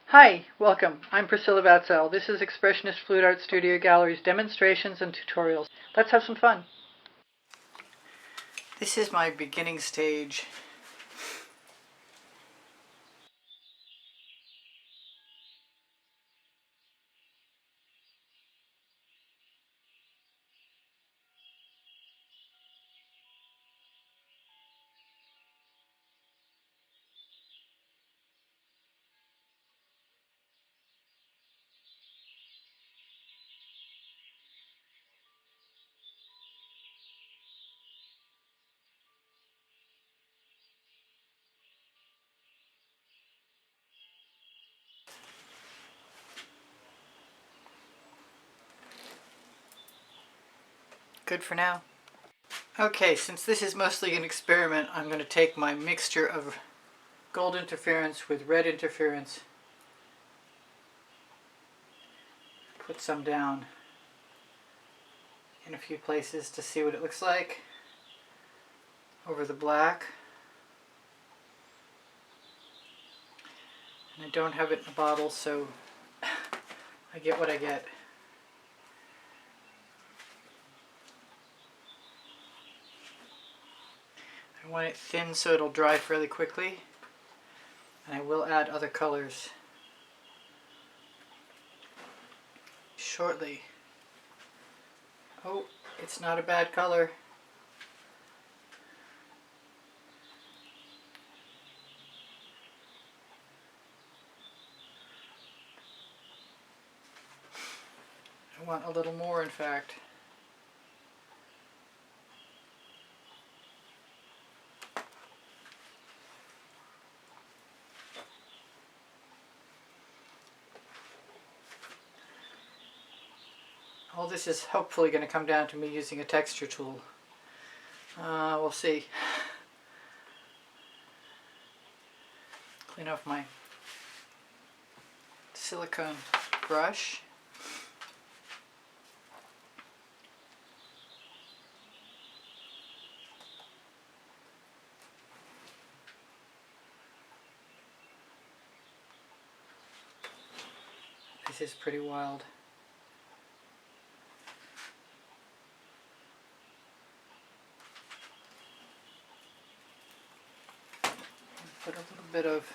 Hi, welcome. I'm Priscilla Batzell. This is Expressionist Fluid Art Studio Gallery's demonstrations and tutorials. Let's have some fun. This is my beginning stage. Good for now. Okay, since this is mostly an experiment, I'm going to take my mixture of gold interference with red interference, put some down in a few places to see what it looks like over the black. And I don't have it in a bottle, so I get what I get. I want it thin so it'll dry fairly quickly, and I will add other colors shortly. Oh, it's not a bad color. I want a little more, in fact. All this is hopefully going to come down to me using a texture tool. We'll see. Clean off my silicone brush. This is pretty wild. Put a little bit of,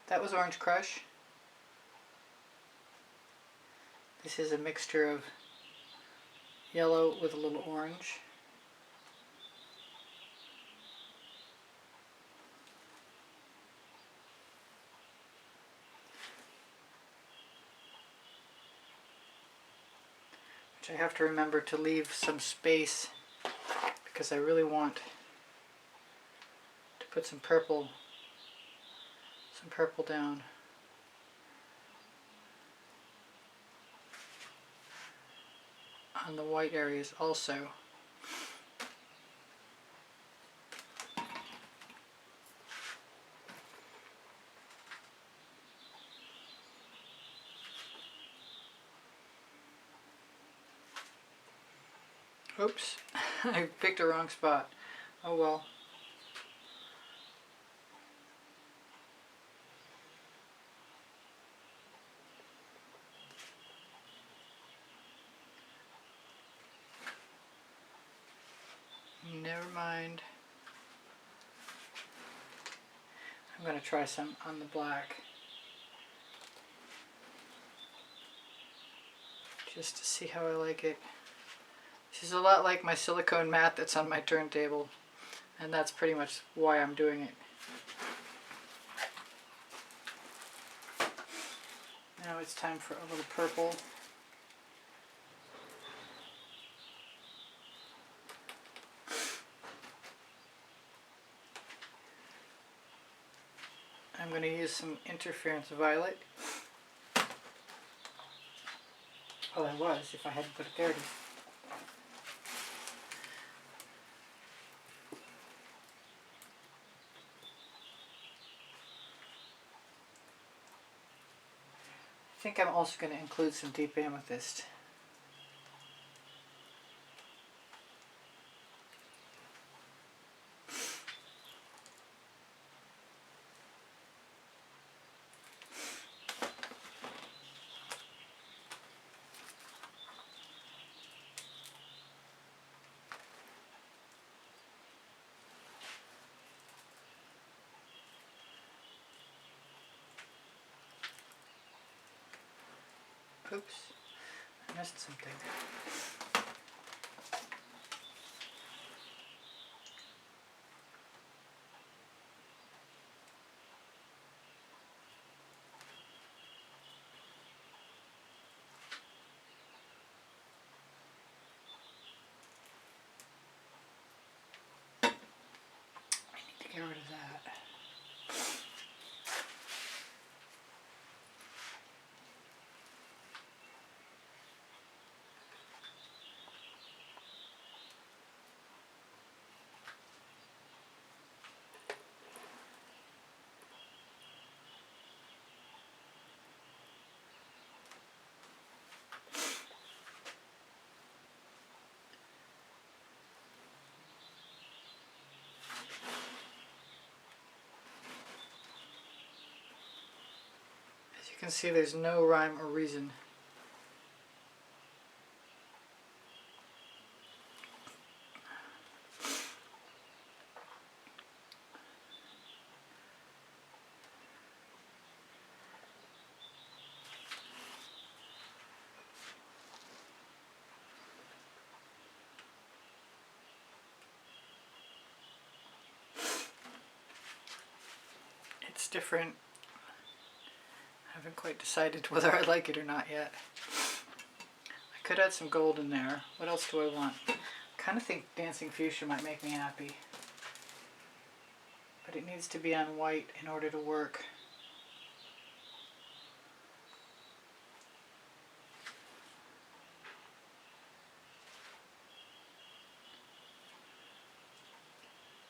that was Orange Crush. This is a mixture of yellow with a little orange. Which I have to remember to leave some space because I really want to put some purple down. On the white areas also. Oops, I picked a wrong spot. Oh well. Never mind. I'm going to try some on the black. Just to see how I like it. This is a lot like my silicone mat that's on my turntable. And that's pretty much why I'm doing it. Now it's time for a little purple. I'm going to use some interference violet. Well, I was, if I hadn't put it there. I think I'm also going to include some deep amethyst. Oops, I missed something. Get rid of that. As you can see, there's no rhyme or reason. It's different. I haven't quite decided whether I like it or not yet. I could add some gold in there. What else do I want? I kind of think Dancing Fuchsia might make me happy. But it needs to be on white in order to work.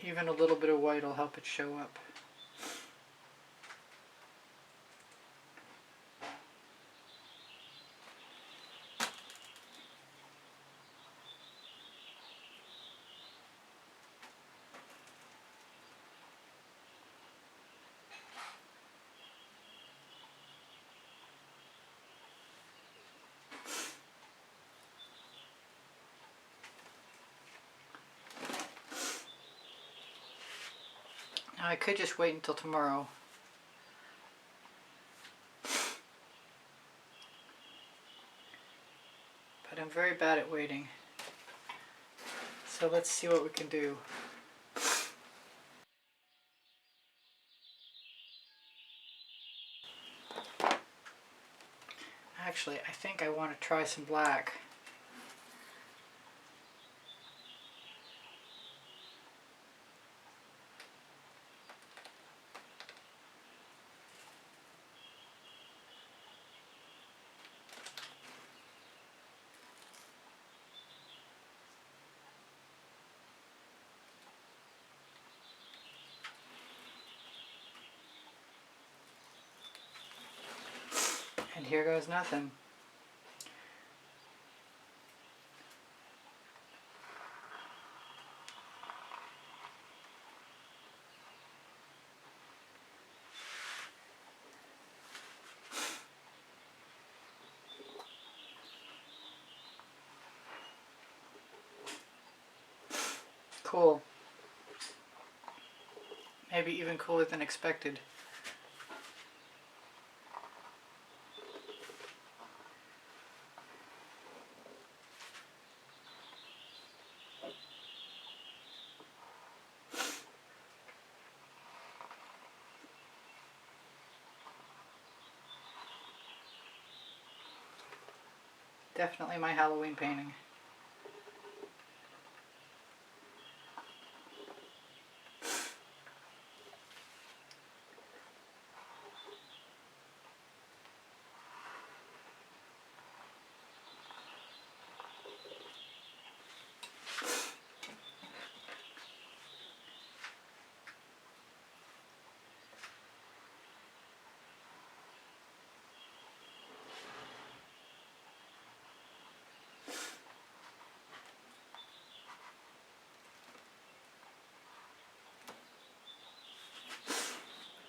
Even a little bit of white will help it show up. Now I could just wait until tomorrow. But I'm very bad at waiting. So let's see what we can do. Actually, I think I want to try some black. And here goes nothing. Cool. Maybe even cooler than expected. Definitely my Halloween painting.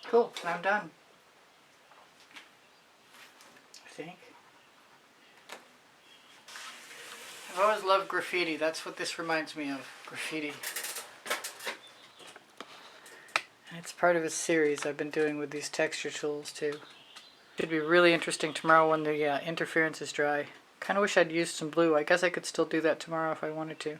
Cool, I'm done. I think. I've always loved graffiti. That's what this reminds me of. Graffiti. And it's part of a series I've been doing with these texture tools too. Should be really interesting tomorrow when the interference is dry. Kind of wish I'd used some blue. I guess I could still do that tomorrow if I wanted to.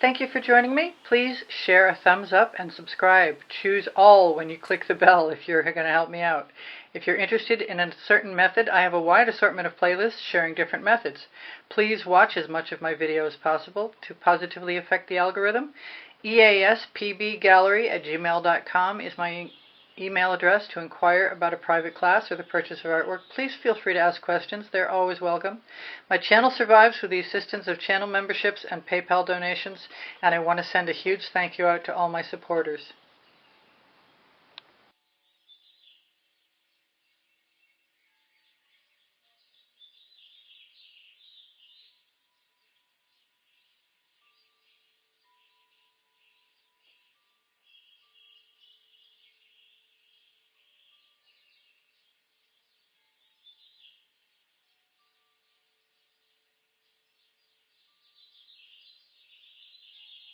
Thank you for joining me. Please share a thumbs up and subscribe. Choose all when you click the bell if you're going to help me out. If you're interested in a certain method, I have a wide assortment of playlists sharing different methods. Please watch as much of my video as possible to positively affect the algorithm. easpbgallery@gmail.com is my email address to inquire about a private class or the purchase of artwork. Please feel free to ask questions. They're always welcome. My channel survives with the assistance of channel memberships and PayPal donations, and I want to send a huge thank you out to all my supporters.